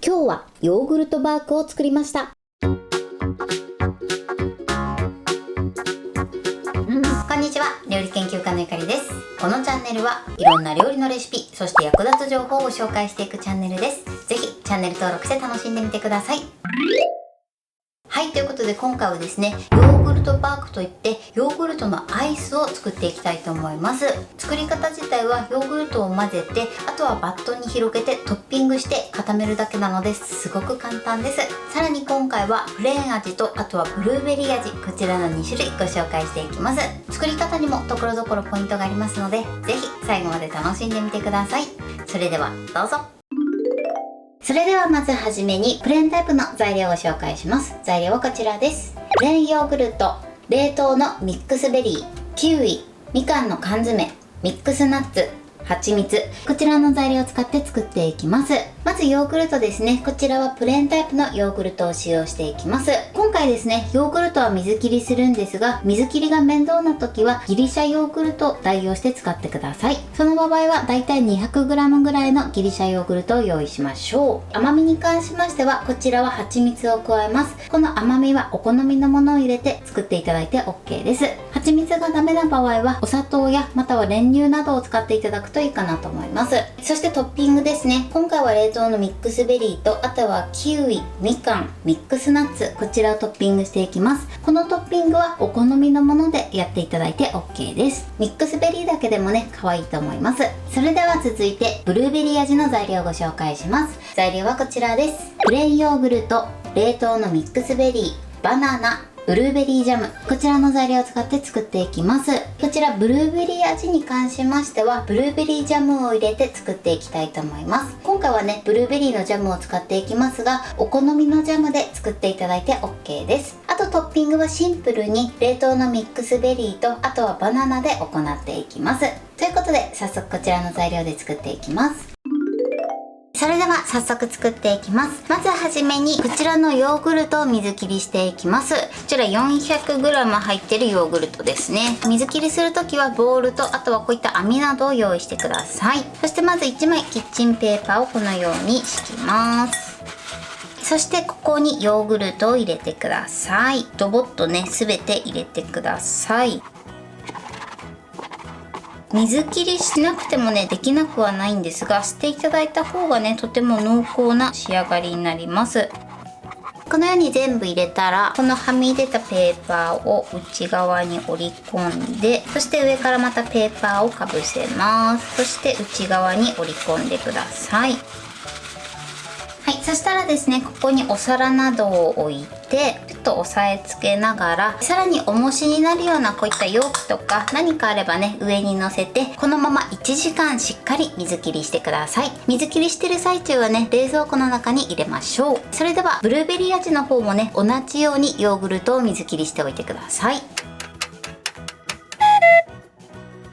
今日はヨーグルトバークを作りました。こんにちは、料理研究家のゆかりです。このチャンネルはいろんな料理のレシピ、そして役立つ情報をご紹介していくチャンネルです。ぜひチャンネル登録して楽しんでみてください。はい、ということで今回はですね、ヨーグルトバークといってヨーグルトのアイスを作っていきたいと思います。作り方自体はヨーグルトを混ぜて、あとはバットに広げてトッピングして固めるだけなのですごく簡単です。さらに今回はプレーン味とあとはブルーベリー味、こちらの2種類ご紹介していきます。作り方にもところどころポイントがありますので、ぜひ最後まで楽しんでみてください。それではどうぞ。それではまずはじめにプレーンタイプの材料を紹介します。材料はこちらです。プレーンヨーグルト、冷凍のミックスベリー、キウイ、みかんの缶詰、ミックスナッツ、蜂蜜、こちらの材料を使って作っていきます。まずヨーグルトですね。こちらはプレーンタイプのヨーグルトを使用していきます。今回ですね、ヨーグルトは水切りするんですが、水切りが面倒な時はギリシャヨーグルトを代用して使ってください。その場合はだいたい 200g ぐらいのギリシャヨーグルトを用意しましょう。甘みに関しましては、こちらは蜂蜜を加えます。この甘みはお好みのものを入れて作っていただいて OK です。蜂蜜がダメな場合はお砂糖やまたは練乳などを使っていただくといいかなと思います。そしてトッピングですね。今回は冷凍のミックスベリーとあとはキウイ、みかん、ミックスナッツ、こちらをトッピングしていきます。このトッピングはお好みのものでやっていただいて OK です。ミックスベリーだけでもね、可愛いと思います。それでは続いてブルーベリー味の材料をご紹介します。材料はこちらです。プレーンヨーグルト、冷凍のミックスベリー、バナナ、ブルーベリージャム、こちらの材料を使って作っていきます。こちらブルーベリー味に関しましてはブルーベリージャムを入れて作っていきたいと思います。今回はね、ブルーベリーのジャムを使っていきますが、お好みのジャムで作っていただいて OK です。あとトッピングはシンプルに冷凍のミックスベリーとあとはバナナで行っていきます。ということで早速こちらの材料で作っていきます。それでは早速作っていきます。まずはじめにこちらのヨーグルトを水切りしていきます。こちら 400g 入ってるヨーグルトですね。水切りするときはボウルとあとはこういった網などを用意してください。そしてまず1枚キッチンペーパーをこのように敷きます。そしてここにヨーグルトを入れてください。ドボッとね、すべて入れてください。水切りしなくてもね、できなくはないんですが、していただいた方がね、とても濃厚な仕上がりになります。このように全部入れたら、このはみ出たペーパーを内側に折り込んで、そして上からまたペーパーをかぶせます。そして内側に折り込んでください。はい、そしたらですね、ここにお皿などを置いてちょっと押さえつけながら、さらに重しになるようなこういった容器とか何かあればね、上に乗せてこのまま1時間しっかり水切りしてください。水切りしてる最中はね、冷蔵庫の中に入れましょう。それではブルーベリー味の方もね、同じようにヨーグルトを水切りしておいてください。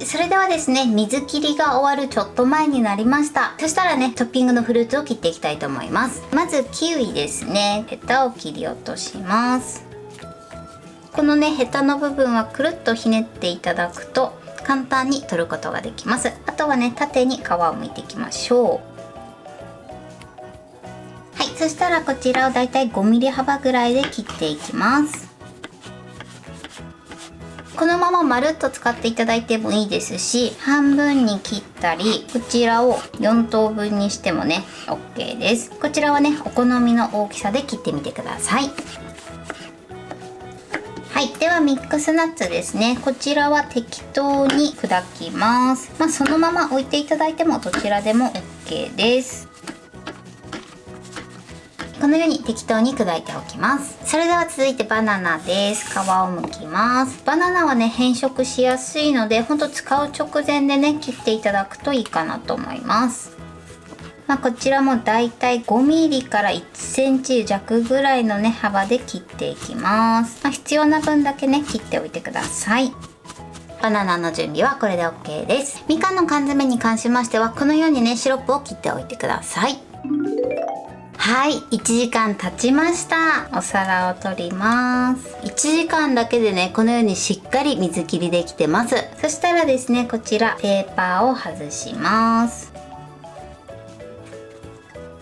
それではですね、水切りが終わるちょっと前になりました。そしたらね、トッピングのフルーツを切っていきたいと思います。まずキウイですね。ヘタを切り落とします。このね、ヘタの部分はくるっとひねっていただくと簡単に取ることができます。あとはね、縦に皮を剥いていきましょう。はい、そしたらこちらをだいたい 5mm 幅ぐらいで切っていきます。このまままるっと使っていただいてもいいですし、半分に切ったり、こちらを4等分にしてもね OK です。こちらはね、お好みの大きさで切ってみてください。はい、ではミックスナッツですね。こちらは適当に砕きます。そのまま置いていただいてもどちらでも OK です。このように適当に砕いておきます。それでは続いてバナナです。皮を剥きます。バナナはね、変色しやすいので、ほんと使う直前でね、切っていただくといいかなと思います。こちらもだいたい 5mm から 1cm 弱ぐらいのね、幅で切っていきます。必要な分だけね、切っておいてください。バナナの準備はこれで OK です。みかんの缶詰に関しましては、このようにね、シロップを切っておいてください。はい、1時間経ちました。お皿を取ります。1時間だけでね、このようにしっかり水切りできてます。そしたらですね、こちらペーパーを外します。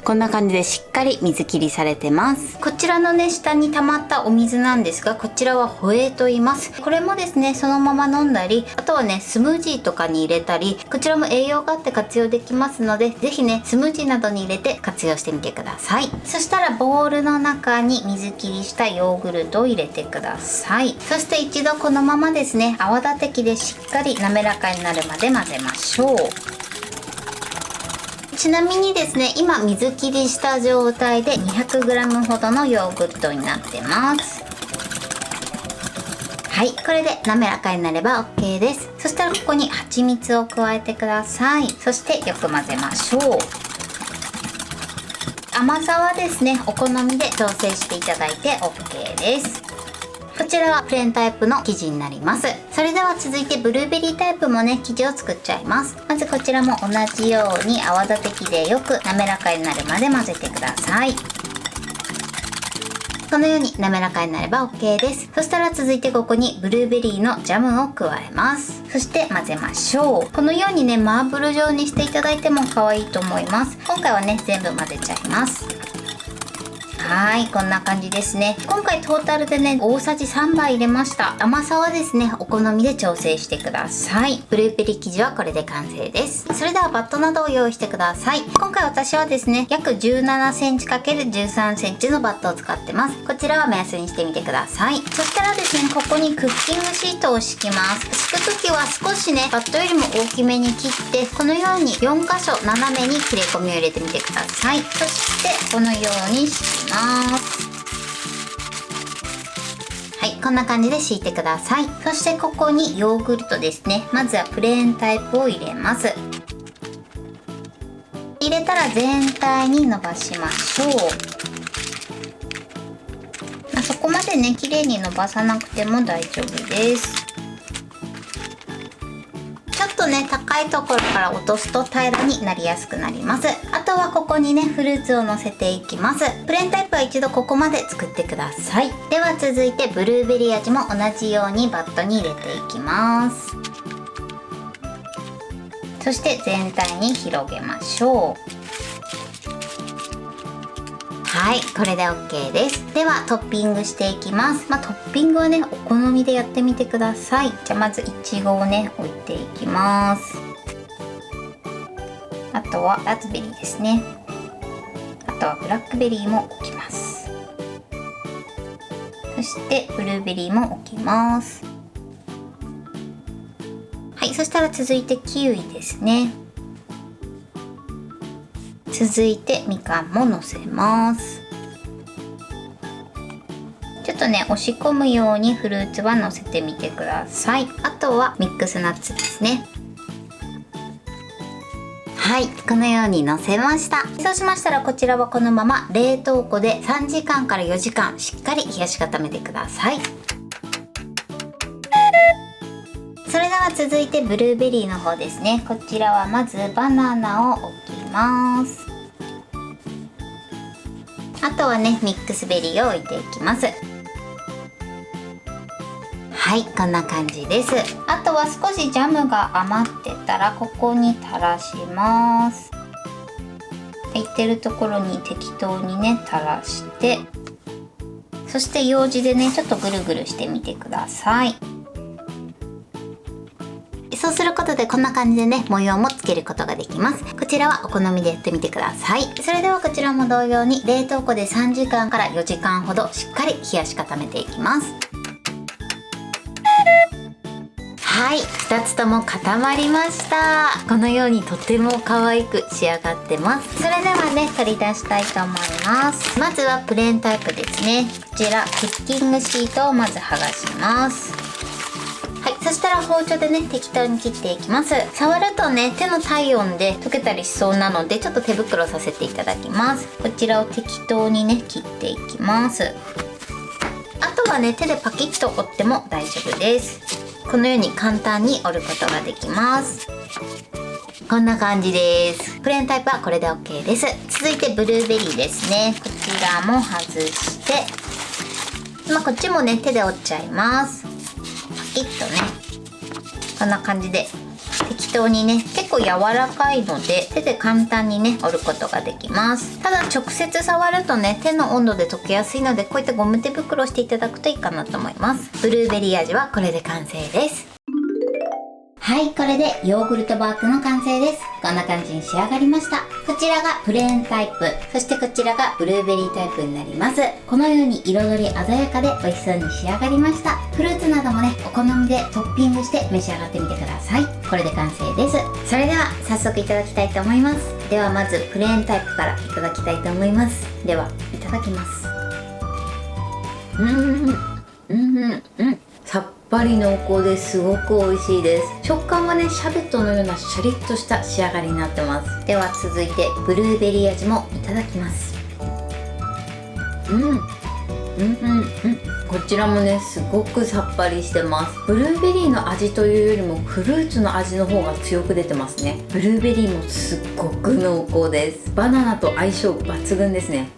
こんな感じでしっかり水切りされてます。こちらのね下に溜まったお水なんですが、こちらはホエイと言います。これもですねそのまま飲んだり、あとはねスムージーとかに入れたり、こちらも栄養があって活用できますので、是非ねスムージーなどに入れて活用してみてください。そしたらボウルの中に水切りしたヨーグルトを入れてください。そして一度このままですね泡立て器でしっかり滑らかになるまで混ぜましょう。ちなみにですね、今水切りした状態で 200g ほどのヨーグルトになってます。はい、これで滑らかになれば OK です。そしたらここに蜂蜜を加えてください。そしてよく混ぜましょう。甘さはですねお好みで調整していただいて OK です。こちらはプレーンタイプの生地になります。それでは続いてブルーベリータイプもね生地を作っちゃいます。まずこちらも同じように泡立て器でよく滑らかになるまで混ぜてください。このように滑らかになれば OK です。そしたら続いてここにブルーベリーのジャムを加えます。そして混ぜましょう。このようにねマーブル状にしていただいても可愛いと思います。今回はね全部混ぜちゃいます。はい、こんな感じですね。今回トータルでね大さじ3杯入れました。甘さはですねお好みで調整してください。ブルーベリー生地はこれで完成です。それではバットなどを用意してください。今回私はですね約 17cm×13cm のバットを使ってます。こちらは目安にしてみてください。そしたらですねここにクッキングシートを敷きます。敷く時は少しねバットよりも大きめに切って、このように4箇所斜めに切れ込みを入れてみてください。そしてこのように敷きます。はい、こんな感じで敷いてください。そしてここにヨーグルトですね。まずはプレーンタイプを入れます。入れたら全体に伸ばしましょう。そこまでね綺麗に伸ばさなくても大丈夫です。ちょっとね高いところから落とすと平らになりやすくなります。あとはここにねフルーツを乗せていきます。プレーンタイプは一度ここまで作ってください。では続いてブルーベリー味も同じようにバットに入れていきます。そして全体に広げましょう。はい、これで OK です。ではトッピングしていきます。トッピングはねお好みでやってみてください。じゃあまずいちごをね置いていきます。あとはラズベリーですね。あとはブラックベリーも置きます。そしてブルーベリーも置きます。はい、そしたら続いてキウイですね。続いてみかんものせます。ちょっとね押し込むようにフルーツはのせてみてください。あとはミックスナッツですね。はい、このようにのせました。そうしましたらこちらはこのまま冷凍庫で3時間から4時間しっかり冷やし固めてください。それでは続いてブルーベリーの方ですね。こちらはまずバナナを置きます。あとはねミックスベリーを置いていきます。はい、こんな感じです。あとは少しジャムが余ってたらここに垂らします。空いてるところに適当にね垂らして、そしてようじでねちょっとぐるぐるしてみてください。そうすることでこんな感じでね模様もつけることができます。こちらはお好みでやってみてください。それではこちらも同様に冷凍庫で3時間から4時間ほどしっかり冷やし固めていきます。はい、2つとも固まりました。このようにとても可愛く仕上がってます。それではね取り出したいと思います。まずはプレーンタイプですね。こちらクッキングシートをまず剥がします。はい、そしたら包丁でね適当に切っていきます。触るとね手の体温で溶けたりしそうなのでちょっと手袋させていただきます。こちらを適当にね切っていきます。あとはね手でパキッと折っても大丈夫です。このように簡単に折ることができます。こんな感じです。プレーンタイプはこれで OK です。続いてブルーベリーですね。こちらも外して、こっちもね手で折っちゃいます。パキッとねこんな感じで適当にね、結構柔らかいので手で簡単にね折ることができます。ただ直接触るとね手の温度で溶けやすいので、こういったゴム手袋をしていただくといいかなと思います。ブルーベリー味はこれで完成です。はい、これでヨーグルトバークの完成です。こんな感じに仕上がりました。こちらがプレーンタイプ、そしてこちらがブルーベリータイプになります。このように彩り鮮やかで美味しそうに仕上がりました。フルーツなどもね、お好みでトッピングして召し上がってみてください。これで完成です。それでは早速いただきたいと思います。ではまずプレーンタイプからいただきたいと思います。ではいただきます。さっぱり濃厚ですごく美味しいです。食感はねシャーベットのようなシャリッとした仕上がりになってます。では続いてブルーベリー味もいただきます。こちらもねすごくさっぱりしてます。ブルーベリーの味というよりもフルーツの味の方が強く出てますね。ブルーベリーもすっごく濃厚です。バナナと相性抜群ですね。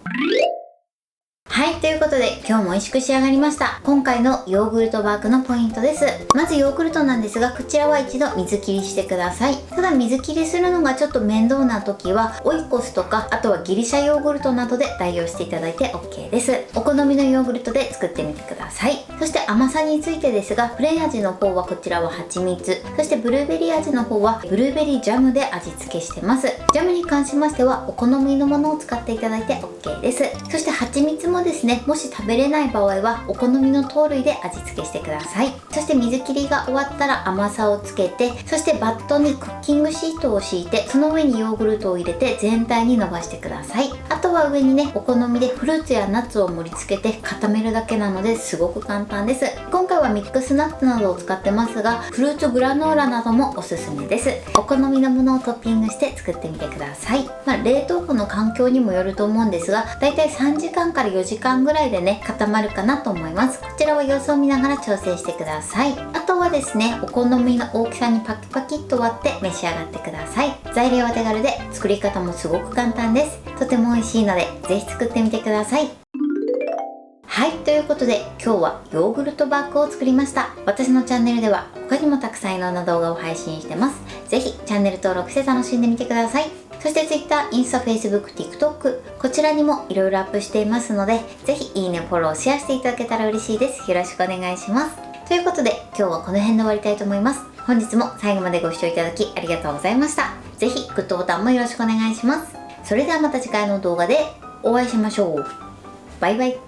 はい、ということで今日も美味しく仕上がりました。今回のヨーグルトバークのポイントです。まずヨーグルトなんですが、こちらは一度水切りしてください。ただ水切りするのがちょっと面倒な時はオイコスとか、あとはギリシャヨーグルトなどで代用していただいて OK です。お好みのヨーグルトで作ってみてください。そして甘さについてですが、プレーン味の方はこちらは蜂蜜、そしてブルーベリー味の方はブルーベリージャムで味付けしてます。ジャムに関しましてはお好みのものを使っていただいて OK です。そして蜂蜜もですね、もし食べれない場合はお好みの糖類で味付けしてください。そして水切りが終わったら甘さをつけて、そしてバットにクッキングシートを敷いて、その上にヨーグルトを入れて全体に伸ばしてください。あとは上にねお好みでフルーツやナッツを盛り付けて固めるだけなのですごく簡単です。今回はミックスナッツなどを使ってますが、フルーツグラノーラなどもおすすめです。お好みのものをトッピングして作ってみてください。冷凍庫の環境にもよると思うんですが、だいたい3時間から4時間ぐらいでね固まるかなと思います。こちらは様子を見ながら調整してください。あとはですね、お好みの大きさにパキパキっと割って召し上がってください。材料は手軽で作り方もすごく簡単です。とても美味しいのでぜひ作ってみてください。はい、ということで今日はヨーグルトバークを作りました。私のチャンネルでは他にもたくさんいろんな動画を配信してます。ぜひチャンネル登録して楽しんでみてください。そして Twitter、インスタ、Facebook、TikTok こちらにもいろいろアップしていますので、ぜひいいね、フォロー、シェアしていただけたら嬉しいです。よろしくお願いします。ということで今日はこの辺で終わりたいと思います。本日も最後までご視聴いただきありがとうございました。ぜひグッドボタンもよろしくお願いします。それではまた次回の動画でお会いしましょう。バイバイ。